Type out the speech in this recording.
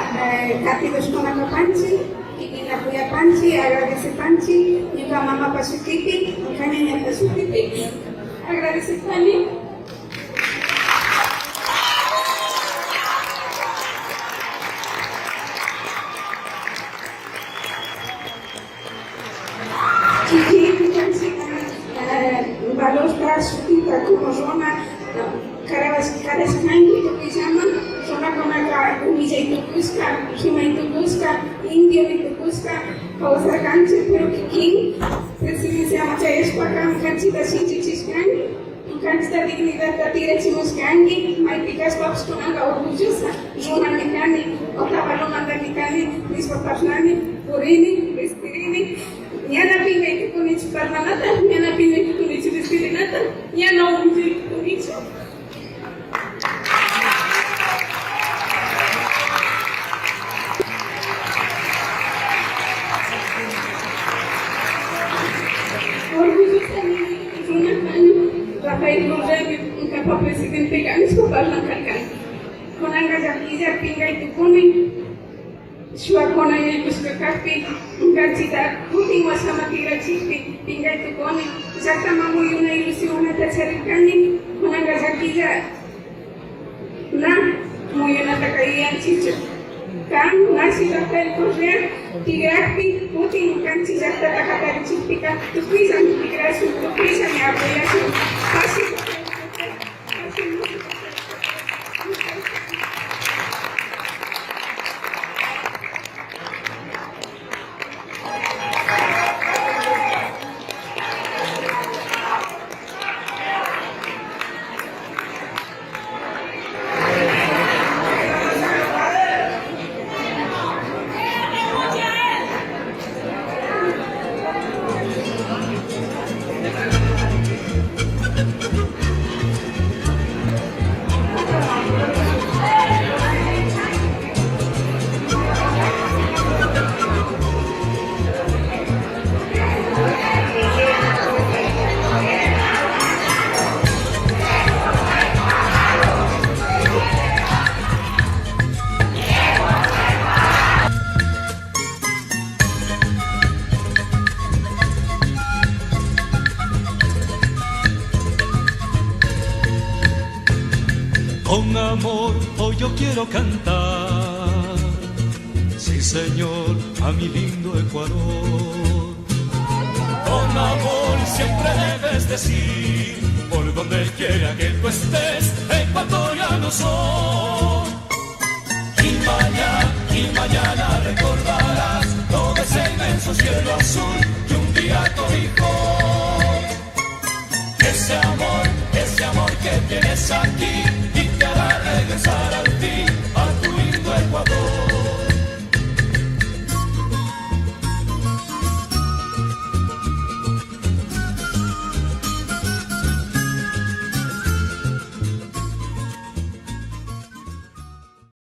Katidos Konaka Panchi, Ikinakuya Panchi, agradece Panchi, Nika Mama Pasukiti, Kanina Pasukiti, agradece Pani. Kiki Panchi, Baloska, Sukita, como zona, Karaskangi, Pijama, zona Konaka, Umija Itukuska, Shima Itukuska, Indio Itukuska, Pausa Kanchi, pero King, Presidencia Macha Espaka, Kanchita Shinchi Chiskangi, Kanchita Dignidad Tatira Chimuskangi, Maipikas Paps Konanga Orgullosa, Zona Mikani, Otabalona Mikani, Nispapaslani, Purini, Respirini, Yana Pinga Ikunich Parmanata, Yana Pinga Ikunich Respirinata, Yana Umji Ikunich. Rafael Rosel, Capa Presidente Ganes, Parlan Kalkan. Konanga Jakija, Pinga Itukuni, Shuakona Yuskakapi, Gachita, Putin was Samatira Chipi, Pinga Itukoni, Zakamamu Yuna Ilusiona Tacharikani, Konanga Jakija, Na, Muyana Takaian Chicho. Kan, Nasi Rafael Rosel, Tigrapi, Putin, Kanchi Zakta Takatari Chipika, Tukizan, Tigrasu, Tukizan, Apoyasu, Pasi. Con amor hoy yo quiero cantar, sí señor, a mi lindo Ecuador. Con amor siempre debes decir, por donde quiera que tú estés, ecuatoriano soy. Y mañana recordarás todo ese inmenso cielo azul.